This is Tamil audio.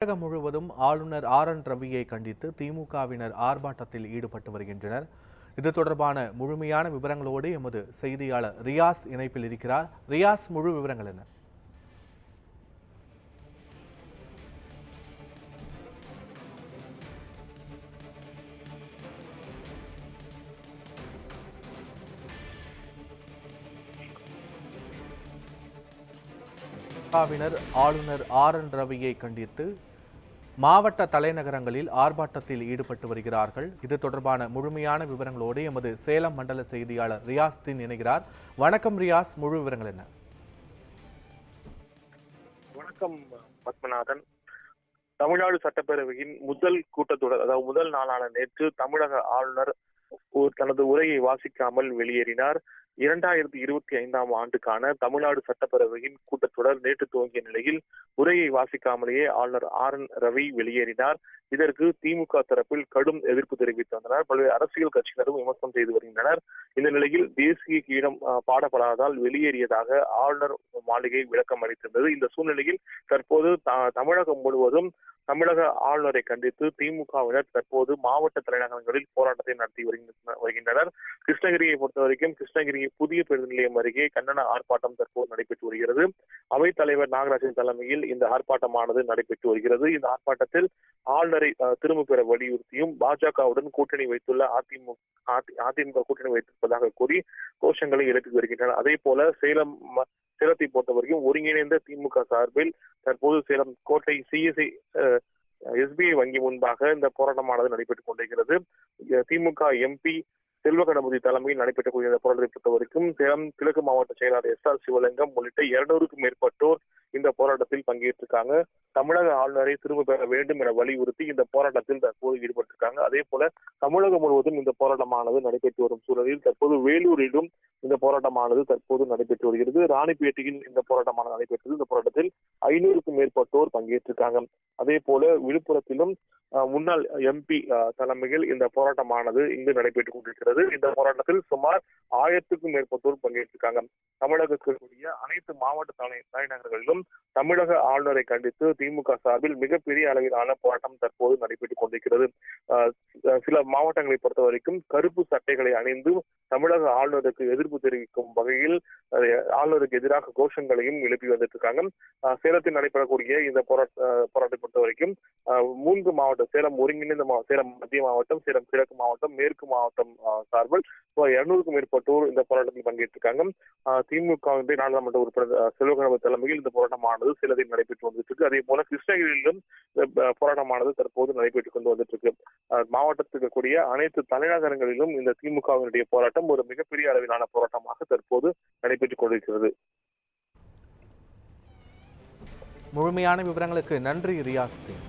தமிழகம் முழுவதும் ஆளுநர் ஆர்.என். ரவியை கண்டித்து திமுகவினர் ஆர்ப்பாட்டத்தில் ஈடுபட்டு வருகின்றனர். இது தொடர்பான முழுமையான விவரங்களோடு எமது செய்தியாளர் ரியாஸ் இணைப்பில் இருக்கிறார். ரியாஸ், முழு விவரங்கள் என்ன? ஆளுநர் ஆர்.என். ரவியை கண்டித்து மாவட்ட தலைநகரங்களில் ஆர்ப்பாட்டத்தில் ஈடுபட்டு வருகிறார்கள். இது தொடர்பான முழுமையான விவரங்களோடு எமது சேலம் மண்டல செய்தியாளர் ரியாஸ்தீன் இணைகிறார். வணக்கம் ரியாஸ், முழு விவரங்கள் என்ன? வணக்கம் பத்மநாதன். தமிழ்நாடு சட்டப்பேரவையின் முதல் கூட்டத்தொடர், அதாவது முதல் நாளான நேற்று தமிழக ஆளுநர் தனது உரையை வாசிக்காமல் வெளியேறினார். 2025ஆம் ஆண்டுக்கான தமிழ்நாடு சட்டப்பேரவையின் கூட்டத்தொடர் நேற்று துவங்கிய நிலையில் உரையை வாசிக்காமலேயே ஆளுநர் ஆர்.என். ரவி வெளியேறினார். இதற்கு திமுக தரப்பில் கடும் எதிர்ப்பு தெரிவித்து வந்தனர். பல்வேறு அரசியல் கட்சியினரும் விமர்சனம் செய்து வருகின்றனர். இந்த நிலையில் தேசிய கீதம் பாடப்படாததால் வெளியேறியதாக ஆளுநர் மாளிகை விளக்கம் அளித்திருந்தது. இந்த சூழ்நிலையில் தற்போது தமிழகம் முழுவதும் தமிழக ஆளுநரை கண்டித்து திமுகவினர் தற்போது மாவட்ட தலைநகரங்களில் போராட்டத்தை நடத்தி வருகின்றனர். கிருஷ்ணகிரியை பொறுத்தவரைக்கும் கிருஷ்ணகிரி புதிய பேருந்து நிலையம் அருகே கண்டன ஆர்ப்பாட்டம் தற்போது நடைபெற்று வருகிறது. அவைத் தலைவர் நாகராஜன் தலைமையில் இந்த ஆர்ப்பாட்டமானது நடைபெற்று வருகிறது. இந்த ஆர்ப்பாட்டத்தில் ஆளுநரை திரும்ப பெற வலியுறுத்தியும் பாஜகவுடன் கூட்டணி வைத்துள்ள அதிமுக கூட்டணி வைத்திருப்பதாக கூறி கோஷங்களை எழுப்பி வருகின்றனர். அதே போல சேலத்தை பொறுத்தவரைக்கும் ஒருங்கிணைந்த திமுக சார்பில் தற்போது சேலம் கோட்டை சிஎஸ்ஐ SBI வங்கி முன்பாக இந்த போராட்டமானது நடைபெற்றுக் கொண்டிருக்கிறது. திமுக MP செல்வ கணபதி தலைமையில் நடைபெற்றக்கூடிய இந்த போராட்டத்தை பொறுத்தவரைக்கும் சேலம் கிழக்கு மாவட்ட செயலாளர் SR சிவலிங்கம் உள்ளிட்ட 200க்கும் மேற்பட்டோர் இந்த போராட்டத்தில் பங்கேற்றிருக்காங்க. தமிழக ஆளுநரை திரும்ப பெற வேண்டும் என வலியுறுத்தி இந்த போராட்டத்தில் தற்போது ஈடுபட்டிருக்காங்க. அதே போல தமிழகம் முழுவதும் இந்த போராட்டமானது நடைபெற்று வரும் சூழலில் தற்போது வேலூரிலும் இந்த போராட்டமானது தற்போது நடைபெற்று வருகிறது. ராணிப்பேட்டையில் இந்த போராட்டமானது நடைபெற்றது. இந்த போராட்டத்தில் 500க்கும் மேற்பட்டோர் பங்கேற்றிருக்காங்க. அதே போல விழுப்புரத்திலும் முன்னாள் MP தலைமையில் இந்த போராட்டமானது இங்கு நடைபெற்றுக் கொண்டிருக்கிறது. இந்த போராட்டத்தில் சுமார் 1000க்கும் மேற்பட்டோர் பங்கேற்றிருக்காங்க. தமிழகத்தில் கூடிய அனைத்து மாவட்ட தலைநகரங்களிலும் தமிழக ஆளுநரை கண்டித்து திமுக சார்பில் மிகப்பெரிய அளவிலான போராட்டம் தற்போது நடைபெற்றுக் கொண்டிருக்கிறது. சில மாவட்டங்களை பொறுத்த வரைக்கும் கருப்பு சட்டைகளை அணிந்து தமிழக ஆளுநருக்கு எதிர்ப்பு தெரிவிக்கும் வகையில் ஆளுநருக்கு எதிராக கோஷங்களையும் எழுப்பி வந்துட்டு இருக்காங்க. சேலத்தில் நடைபெறக்கூடிய இந்த போராட்டத்தை பொறுத்த வரைக்கும் 3 மாவட்டம், சேலம் ஒருங்கிணைந்த சேலம் மத்திய மாவட்டம், சேலம் கிழக்கு மாவட்டம், மேற்கு மாவட்டம் சார்பில் 200க்கும் மேற்பட்டோர் இந்த போராட்டத்தில் பங்கேற்றிருக்காங்க. திமுக நாடாளுமன்ற உறுப்பினர் செல்வ கணபதி தலைமையில் இந்த போராட்டமானது சேலத்தில் நடைபெற்று வந்துட்டு இருக்கு. அதே போல கிருஷ்ணகிரியிலும் போராட்டமானது தற்போது நடைபெற்றுக் கொண்டு வந்துட்டு இருக்கு. மாவட்டத்துக்கு கூடிய அனைத்து தலைநகரங்களிலும் இந்த திமுகவினுடைய போராட்டம் ஒரு மிகப்பெரிய அளவிலான போராட்டமாக தற்போது நடைபெற்றுக் கொண்டிருக்கிறது. முழுமையான விவரங்களுக்கு நன்றி ரியாஸ்தீன்.